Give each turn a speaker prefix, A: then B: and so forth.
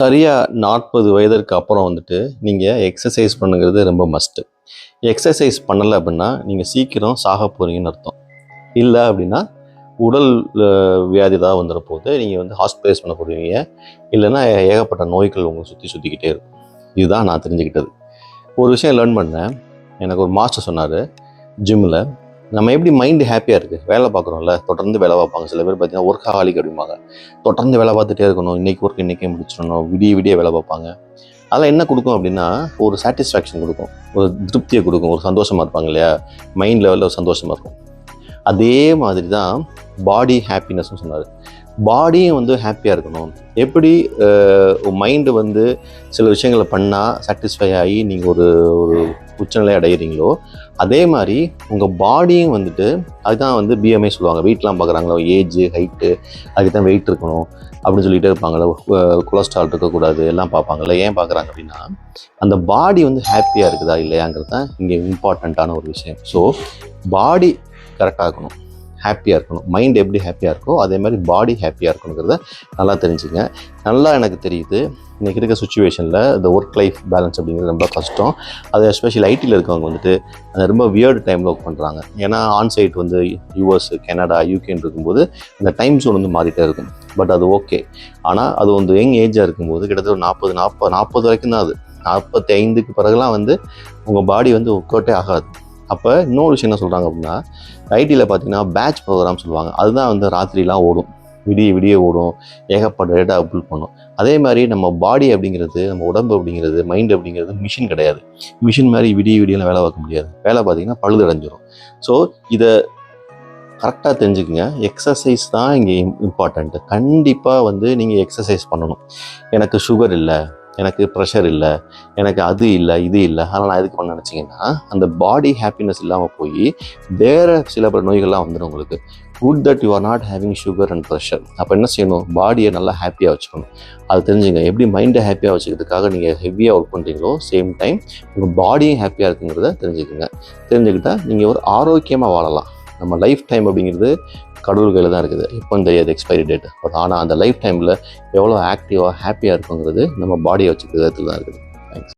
A: சரியாக 40 வயதிற்கு அப்புறம் வந்துட்டு நீங்கள் எக்ஸசைஸ் பண்ணுங்கிறது ரொம்ப மஸ்ட்டு. எக்ஸசைஸ் பண்ணலை அப்படின்னா நீங்கள் சீக்கிரம் சாக போகிறீங்கன்னு அர்த்தம். இல்லை அப்படின்னா உடல் வியாதி ஏதாவது வந்துட போது நீங்கள் வந்து ஹாஸ்பிட்டலைஸ் பண்ண போடுவீங்க. இல்லைன்னா ஏகப்பட்ட நோய்கள் உங்களை சுற்றிக்கிட்டே இருக்கும். இதுதான் நான் தெரிஞ்சுக்கிட்டது. ஒரு விஷயம் லேர்ன் பண்ணேன். எனக்கு ஒரு மாஸ்டர் சொன்னார் ஜிம்மில், நம்ம எப்படி மைண்டு ஹாப்பியாக இருக்குது, வேலை பார்க்குறோம்ல, தொடர்ந்து வேலை பார்ப்பாங்க. சில பேர் பார்த்தீங்கன்னா ஒர்க்காலிக் அப்படிம்பாங்க. தொடர்ந்து வேலை பார்த்துட்டே இருக்கணும், இன்றைக்கி ஒர்க் இன்றைக்கே முடிச்சிடணும், விடிய வேலை பார்ப்பாங்க. அதெல்லாம் என்ன கொடுக்கும் அப்படின்னா ஒரு சாட்டிஸ்ஃபேக்ஷன் கொடுக்கும், ஒரு திருப்தியை கொடுக்கும், ஒரு சந்தோஷமாக இருப்பாங்க இல்லையா, மைண்ட் லெவலில் ஒரு சந்தோஷமாக இருக்கும். அதே மாதிரி தான் பாடி ஹாப்பினஸ்ன்னு சொன்னார். பாடியும் வந்து ஹாப்பியாக இருக்கணும். எப்படி மைண்டு வந்து சில விஷயங்களை பண்ணால் சாட்டிஸ்ஃபை ஆகி நீங்கள் ஒரு உச்சநிலை அடைகிறீங்களோ, அதே மாதிரி உங்கள் பாடியும் வந்துட்டு அதுதான் வந்து பிஎம்ஐ சொல்லுவாங்க. வெயிட்லாம் பார்க்குறாங்களோ, ஏஜ், ஹைட்டு, அதுக்கு தான் வெயிட் இருக்கணும் அப்படின்னு சொல்லிகிட்டே இருப்பாங்களோ, கொலஸ்ட்ரால் இருக்கக்கூடாது எல்லாம் பார்ப்பாங்கள்ல. ஏன் பார்க்குறாங்க அப்படின்னா அந்த பாடி வந்து ஹாப்பியாக இருக்குதா இல்லையாங்கிறது தான் இங்கே இம்பார்ட்டண்ட்டான ஒரு விஷயம். ஸோ பாடி கரெக்டாக இருக்கணும், ஹாப்பியாக இருக்கணும். மைண்ட் எப்படி ஹாப்பியாக இருக்கோ அதே மாதிரி பாடி ஹாப்பியாக இருக்கணுங்கிறத நல்லா தெரிஞ்சுங்க. நல்லா எனக்கு தெரியுது இன்றைக்கி இருக்க சுச்சுவேஷனில் இந்த ஒர்க் லைஃப் பேலன்ஸ் அப்படிங்கிறது ரொம்ப கஷ்டம். அது எஸ்பெஷலி ஐடியில் இருக்கவங்க வந்துட்டு அந்த ரொம்ப வியர்டு டைமில் ஒர்க் பண்ணுறாங்க. ஏன்னா ஆன்சைட் வந்து யூஎஸ், கனடா, யூகேன்னு இருக்கும்போது அந்த டைம் ஜோன் வந்து மாறிட்டே இருக்கும். பட் அது ஓகே. ஆனால் அது வந்து யங் ஏஜாக இருக்கும்போது கிட்டத்தட்ட 40 வரைக்கும் தான். அது 45க்கு பிறகுலாம் வந்து உங்கள் பாடி வந்து ஒர்க் அவுட்டே ஆகாது. அப்போ இன்னொரு விஷயம் என்ன சொல்கிறாங்க அப்படின்னா, ஐடியில் பார்த்தீங்கன்னா பேட்ச் ப்ரோக்ராம் சொல்லுவாங்க. அதுதான் வந்து ராத்திரிலாம் ஓடும், விடிய ஓடும், ஏகப்பட்ட டேட்டா அப்லோட் பண்ணும். அதே மாதிரி நம்ம பாடி அப்படிங்கிறது, நம்ம உடம்பு அப்படிங்கிறது, மைண்ட் அப்படிங்கிறது மிஷின் கிடையாது. மிஷின் மாதிரி விடியெல்லாம் வேலை பார்க்க முடியாது. வேலை பார்த்திங்கன்னா பழுதடைஞ்சிரும். ஸோ இதை கரெக்டாக தெரிஞ்சுக்குங்க. எக்ஸசைஸ் தான் இங்கே இம்பார்ட்டண்ட்டு. கண்டிப்பாக வந்து நீங்கள் எக்ஸசைஸ் பண்ணணும். எனக்கு சுகர் இல்லை, எனக்கு ப்ரெஷர் இல்லை, எனக்கு அது இல்லை, இது இல்லை, அதனால் நான் எதுக்கு பண்ண நினச்சிங்கன்னா அந்த பாடி ஹாப்பினஸ் இல்லாமல் போய் வேறு சில பல நோய்கள்லாம் வந்துடும் உங்களுக்கு. Good that you are not having sugar and pressure. அப்போ என்ன செய்யணும், பாடியை நல்லா ஹாப்பியாக வச்சுக்கணும். அது தெரிஞ்சுங்க. எப்படி மைண்டை ஹாப்பியாக வச்சுக்கிறதுக்காக நீங்கள் ஹெவியாக ஒர்க் பண்ணுறீங்களோ சேம் டைம் உங்கள் பாடியும் ஹாப்பியாக இருக்குங்கிறத தெரிஞ்சுக்குங்க. தெரிஞ்சுக்கிட்டால் நீங்கள் ஒரு ஆரோக்கியமாக வாழலாம். நம்ம லைஃப் டைம் அப்படிங்கிறது கடவுள் கையில் தான் இருக்குது. எப்போன்னு தெரியாது எக்ஸ்பைரி டேட். பட் ஆனால் அந்த லைஃப் டைமில் எவ்வளோ ஆக்டிவாக ஹாப்பியாக இருக்குங்கிறது நம்ம பாடியை வச்சுக்கிறதுல தான் இருக்குது.